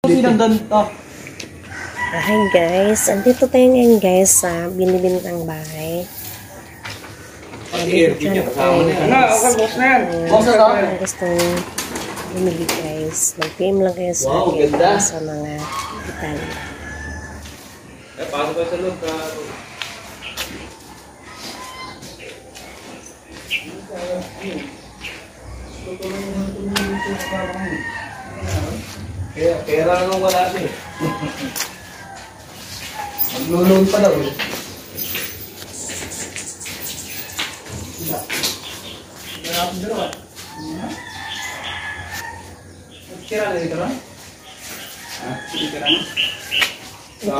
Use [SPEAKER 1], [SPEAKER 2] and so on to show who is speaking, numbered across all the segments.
[SPEAKER 1] Hi guys, andito tayo ngayon guys sa binibintang bahay. Gustong bumili guys. Mag-PM lang kayo sa akin sa mga itan.
[SPEAKER 2] Pasok kayo sa loob ka. Pera nung wala siya. Maglulun pa daw eh.
[SPEAKER 1] Ito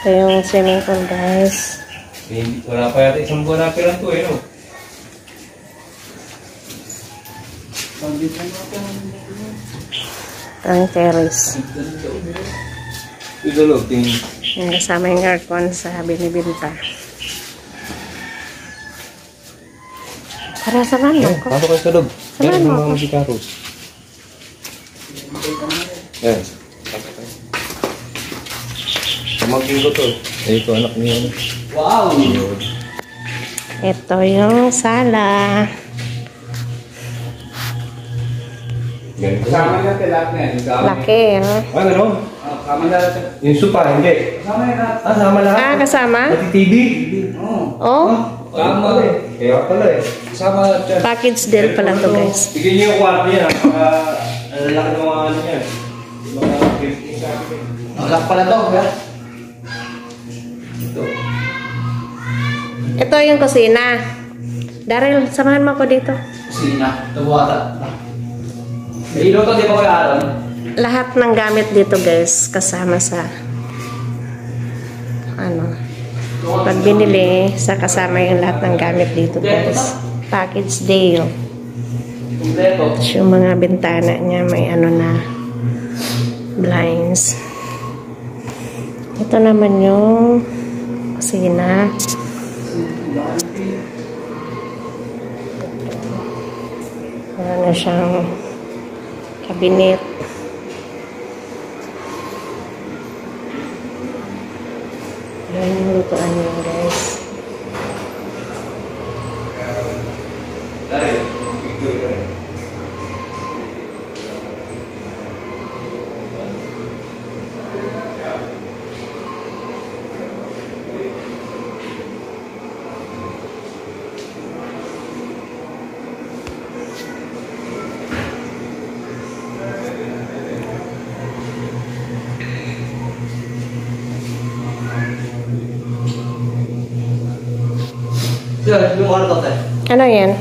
[SPEAKER 1] yung swimming pool guys.
[SPEAKER 2] Wala pa yata isang buwan na pera to eh no?
[SPEAKER 1] Ang terrace.
[SPEAKER 2] Ito loob, tingin.
[SPEAKER 1] Yung kasama yung aircon sa binibinta. Para samahan mo ko.
[SPEAKER 2] Pasok kayo sa loob.
[SPEAKER 1] Samahan mo ko.
[SPEAKER 2] Yes. Pamangkin ko to. Eh, ito anak niya. Wow!
[SPEAKER 1] Ito yung sala.
[SPEAKER 2] Kasama natin lahat na yan.
[SPEAKER 1] Laki, ha?
[SPEAKER 2] Ah, gano'n? Kasama natin. Yung sopa, hindi. Kasama natin. Ah, kasama lahat.
[SPEAKER 1] Ah, kasama?
[SPEAKER 2] Pati TV.
[SPEAKER 1] Oh?
[SPEAKER 2] Kasama eh. Kaya pala eh. Kasama natin.
[SPEAKER 1] Package deal pala to guys.
[SPEAKER 2] Bigyan niyo yung kwarto niya. Ang laki ng mga ano niya. Mga 15 sa akin. Ang laki pala to. Ito.
[SPEAKER 1] Ito yung kusina. Daryl, samahan mo ko dito.
[SPEAKER 3] Kusina. Tawata. Ilo to, di ba kaya alam?
[SPEAKER 1] Lahat ng gamit dito guys, kasama sa ano, pag binili, sa kasama yung lahat ng gamit dito guys. Package deal.
[SPEAKER 3] Kompleto.
[SPEAKER 1] Yung mga bintana niya may ano na blinds. Ito naman yung kusina. Ano siyang cabinet. Ayan yung lutuan niya guys. Ano yan?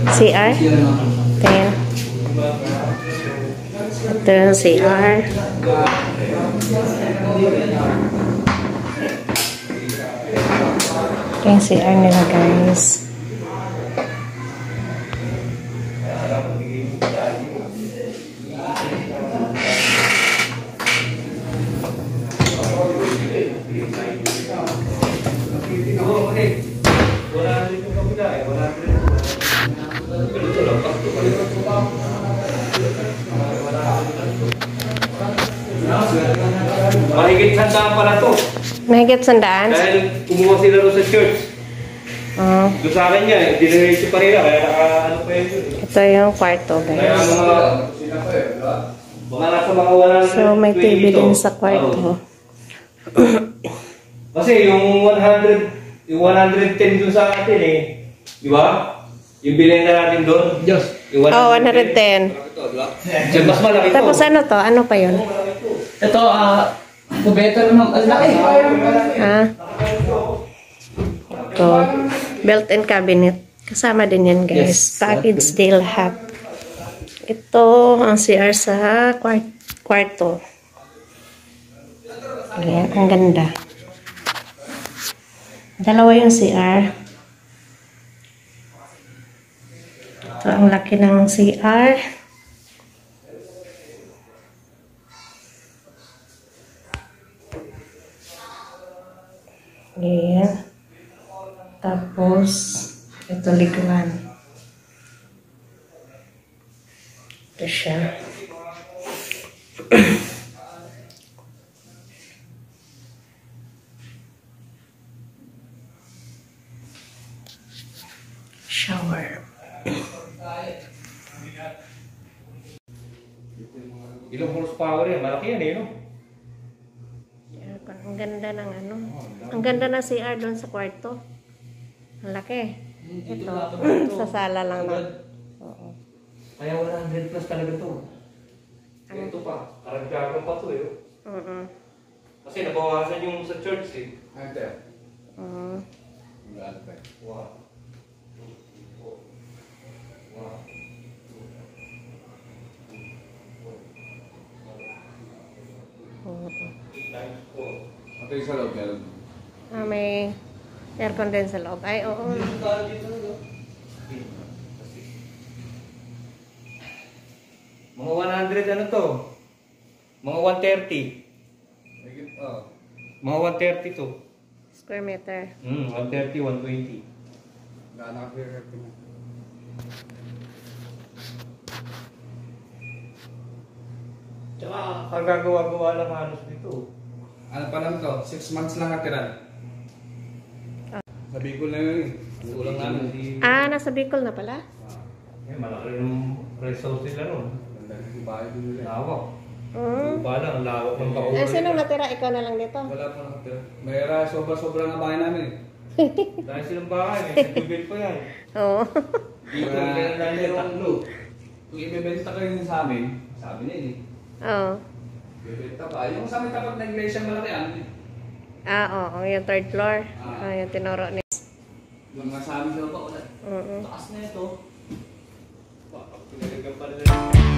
[SPEAKER 1] CR? Tingin. Ito yung CR. Ito yung CR nila guys.
[SPEAKER 2] Mahigit sandaan pala to.
[SPEAKER 1] Mahigit sandaan?
[SPEAKER 2] Dahil kumuha sila rin sa church. Doon sa akin niya, diniretso pa rin. Kaya ano pa yun.
[SPEAKER 1] Ito yung kwarto
[SPEAKER 2] Kaya
[SPEAKER 1] guys.
[SPEAKER 2] mga nasa mga walang...
[SPEAKER 1] So may TV din sa kwarto.
[SPEAKER 2] Kasi yung 100, yung 110 doon sa atin eh. Di ba? Yung bilhin na natin doon. Yung 110.
[SPEAKER 1] Oh, 110.
[SPEAKER 2] Diyan mas malaki to.
[SPEAKER 1] Tapos ano to? Ano pa yun?
[SPEAKER 3] Ito, kubeto naman. Ang laki.
[SPEAKER 1] Ha? Ito. Built-in cabinet. Kasama din yan guys. Package deal lahat. Ito ang CR sa kwarto. Ayan, ang ganda. Dalawa yung CR. Ito ang laki ng CR. Ayan. Tapos, ito liguan. Ito siya. Shower.
[SPEAKER 2] Ilang horsepower yan? Malaki yan eh, no?
[SPEAKER 1] Aircon. Ang ganda ng ano. Ang ganda na CR doon sa kwarto. Ang laki. Ito. Sa sala lang na. Oo.
[SPEAKER 2] Kaya 100 plus talaga to. Ito pa. Karagdagan pa to eh. Kasi nabawasan yung sa church eh. Wow. Wow.
[SPEAKER 4] Ito yung sa loob meron.
[SPEAKER 1] May aircon din sa loob. Ay, oo.
[SPEAKER 2] Mga 100 ano to? Mga 130. Mga 130 to.
[SPEAKER 1] Square meter.
[SPEAKER 2] 130, 120.
[SPEAKER 4] Nakakapirap ko na.
[SPEAKER 2] Tsaka kagagawa-gawa lang halos dito.
[SPEAKER 4] Ano pa lang to? 6 months lang natira. Sabi ko na yun eh. Kulang namin.
[SPEAKER 1] Ah, nasa Bicol na pala?
[SPEAKER 2] Eh, malaki yung resource nila nun.
[SPEAKER 4] Ganda yung bahay din nila.
[SPEAKER 2] Lawak. Lupa lang, lawak ng
[SPEAKER 1] Eh,
[SPEAKER 2] paulo.
[SPEAKER 1] sinong natira? Ikaw na lang dito?
[SPEAKER 4] Wala pa nakatira. Mayroon sobra-sobra na bahay namin eh.
[SPEAKER 2] Dahil silang bahay, may tubig pa yan.
[SPEAKER 1] Oo.
[SPEAKER 2] Dito nila lang yung tatlo.
[SPEAKER 4] Kung ibebenta kayo yun sa amin, sabi niya eh.
[SPEAKER 1] Oo.
[SPEAKER 4] Ibebenta pa. Yung sa amin tapat na iglesia malaki ano eh.
[SPEAKER 1] Ah, oo. Yung third floor. Ah, yung tinuro ni...
[SPEAKER 4] Yung mga sa amin daw pa wala.
[SPEAKER 1] Oo.
[SPEAKER 4] Taas na ito.
[SPEAKER 2] Pinaligan pa nila.